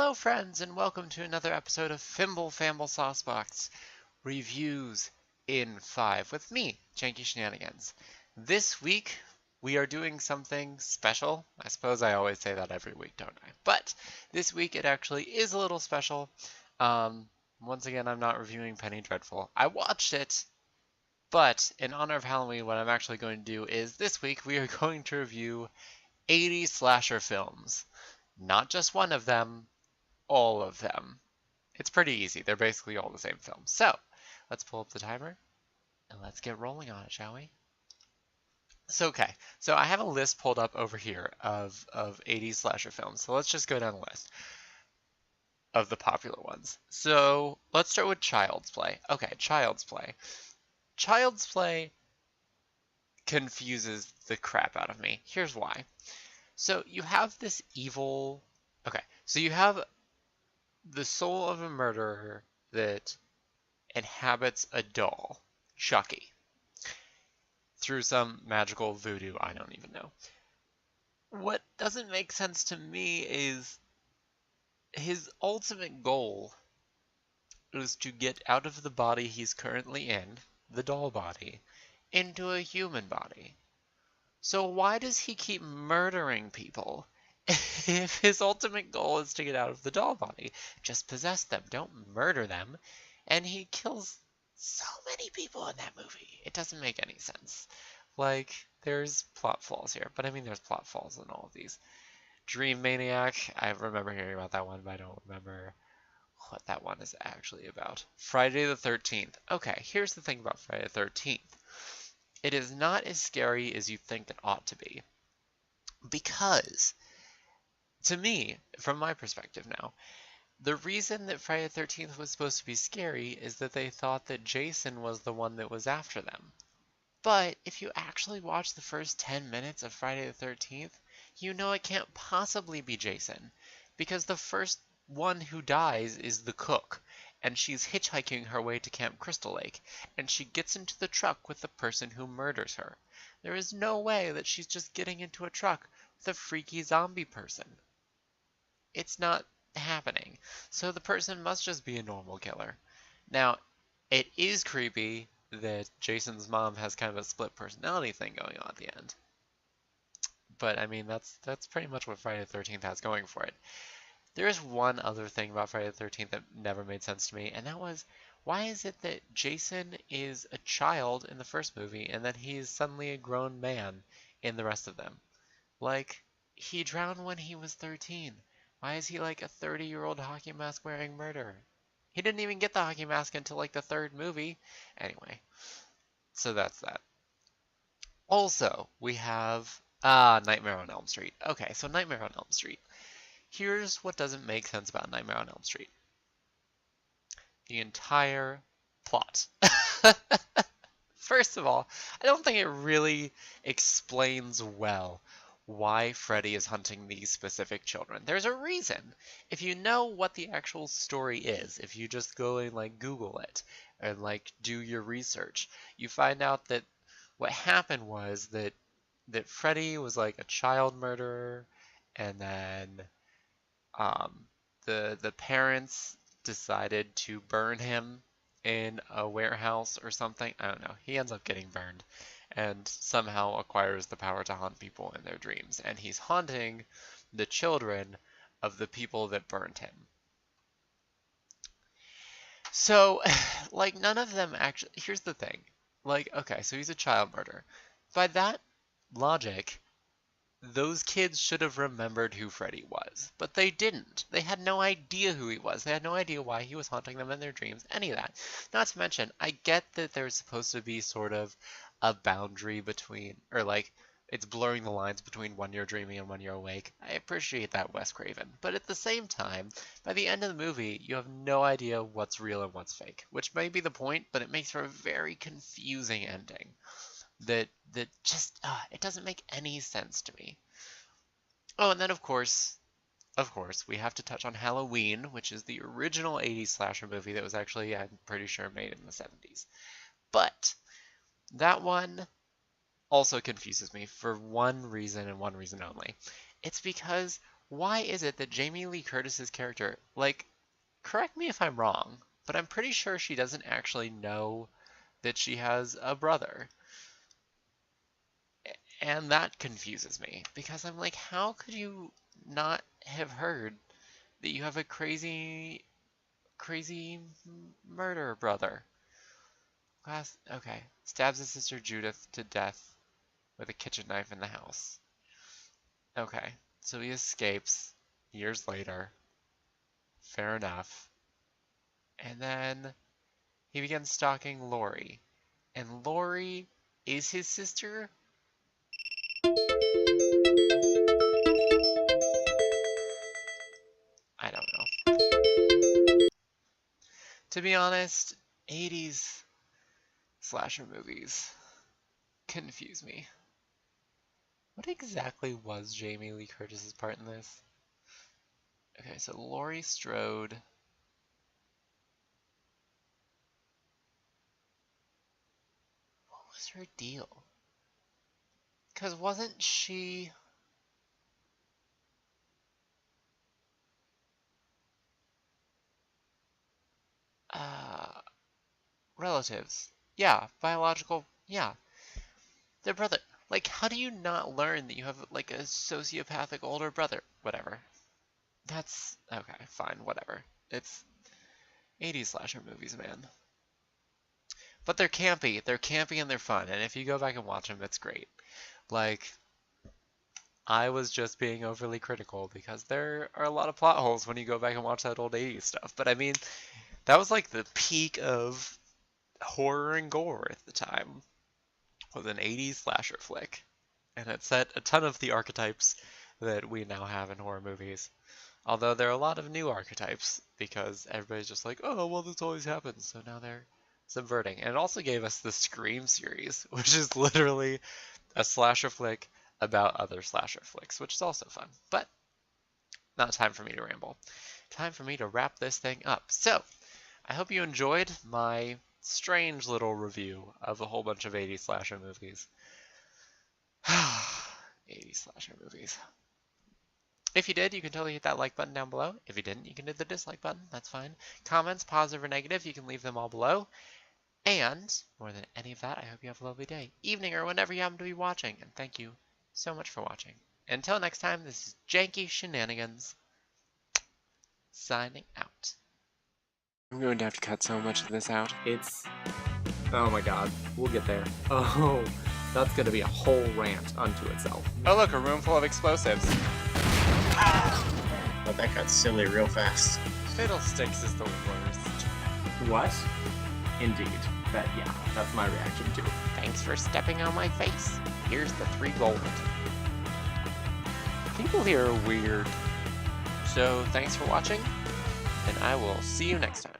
Hello friends and welcome to another episode of Fimble Famble Saucebox Reviews in 5 with me, Janky Shenanigans. This week we are doing something special. I suppose I always say that every week, don't I? But this week it actually is a little special. Once again, I'm not reviewing Penny Dreadful. I watched it, but in honor of Halloween, what I'm actually going to do is this week we are going to review 80 slasher films. Not just one of them, all of them. It's pretty easy. They're basically all the same film. So, let's pull up the timer and let's get rolling on it, shall we? So I have a list pulled up over here of 80s slasher films. So let's just go down the list of the popular ones. So let's start with Child's Play. Okay, Child's Play. Child's Play confuses the crap out of me. Here's why. So you have this evil... Okay, so you have the soul of a murderer that inhabits a doll, Chucky, through some magical voodoo, I don't even know. What doesn't make sense to me is his ultimate goal is to get out of the body he's currently in, the doll body, into a human body. So why does he keep murdering people if his ultimate goal is to get out of the doll body? Just possess them, don't murder them. And he kills so many people in that movie. It doesn't make any sense. Like, there's plot flaws here, but I mean there's plot flaws in all of these. Dream Maniac, I remember hearing about that one, but I don't remember what that one is actually about. Friday the 13th. Okay, here's the thing about Friday the 13th. It is not as scary as you think it ought to be. Because, to me, from my perspective now, the reason that Friday the 13th was supposed to be scary is that they thought that Jason was the one that was after them. But if you actually watch the first 10 minutes of Friday the 13th, you know it can't possibly be Jason. Because the first one who dies is the cook, and she's hitchhiking her way to Camp Crystal Lake, and she gets into the truck with the person who murders her. There is no way that she's just getting into a truck with a freaky zombie person. It's not happening. So the person must just be a normal killer. Now, it is creepy that Jason's mom has kind of a split personality thing going on at the end. But I mean, that's pretty much what Friday the 13th has going for it. There is one other thing about Friday the 13th that never made sense to me, and that was, why is it that Jason is a child in the first movie, and then he's suddenly a grown man in the rest of them? Like, he drowned when he was 13. Why is he like a 30-year-old hockey mask wearing murderer? He didn't even get the hockey mask until like the third movie. Anyway, so that's that. Also, we have Nightmare on Elm Street. Okay, so Nightmare on Elm Street. Here's what doesn't make sense about Nightmare on Elm Street. The entire plot. First of all, I don't think it really explains well why Freddy is hunting these specific children. There's a reason. If you know what the actual story is, if you just go and like Google it and like do your research, you find out that what happened was that Freddy was like a child murderer, and then the parents decided to burn him in a warehouse or something. I don't know. He ends up getting burned and somehow acquires the power to haunt people in their dreams. And he's haunting the children of the people that burned him. So, like, none of them actually... Here's the thing. Like, okay, so he's a child murderer. By that logic, those kids should have remembered who Freddy was, but they didn't. They had no idea who he was. They had no idea why he was haunting them in their dreams, any of that. Not to mention, I get that there's supposed to be sort of a boundary between, or like, it's blurring the lines between when you're dreaming and when you're awake. I appreciate that, Wes Craven. But at the same time, by the end of the movie, you have no idea what's real and what's fake, which may be the point, but it makes for a very confusing ending. That just, it doesn't make any sense to me. Oh, and then of course, we have to touch on Halloween, which is the original 80s slasher movie that was actually, I'm pretty sure, made in the 70s. But that one also confuses me for one reason and one reason only. It's because why is it that Jamie Lee Curtis's character, like, correct me if I'm wrong, but I'm pretty sure she doesn't actually know that she has a brother. And that confuses me because I'm like, how could you not have heard that you have a crazy murder brother? Okay. Stabs his sister Judith to death with a kitchen knife in the house. Okay. So he escapes years later. Fair enough. And then he begins stalking Lori. And Lori is his sister? I don't know. To be honest, 80s slasher movies confuse me. What exactly was Jamie Lee Curtis's part in this? Okay, so Laurie Strode. What was her deal? Because wasn't she... relatives. Yeah, biological, yeah. Their brother. Like, how do you not learn that you have, like, a sociopathic older brother? Whatever. That's, okay, fine, whatever. It's 80s slasher movies, man. But they're campy. They're campy and they're fun. And if you go back and watch them, it's great. Like, I was just being overly critical because there are a lot of plot holes when you go back and watch that old 80s stuff. But I mean, that was like the peak of horror and gore at the time. Was an 80s slasher flick. And it set a ton of the archetypes that we now have in horror movies. Although there are a lot of new archetypes because everybody's just like, oh, well, this always happens. So now they're subverting. And it also gave us the Scream series, which is literally a slasher flick about other slasher flicks, which is also fun. But not time for me to ramble. Time for me to wrap this thing up. So, I hope you enjoyed my strange little review of a whole bunch of 80s slasher movies. 80s slasher movies. If you did, you can totally hit that like button down below. If you didn't, you can hit the dislike button. That's fine. Comments, positive or negative, you can leave them all below. And, more than any of that, I hope you have a lovely day, evening, or whenever you happen to be watching. And thank you so much for watching. Until next time, this is Janky Shenanigans, signing out. I'm going to have to cut so much of this out. Oh my god, we'll get there. Oh, that's gonna be a whole rant unto itself. Oh look, a room full of explosives. But that got silly real fast. Fiddlesticks is the worst. What? Indeed. Yeah, that's my reaction too. Thanks for stepping on my face. Here's the 3 gold. People here are weird. So thanks for watching, and I will see you next time.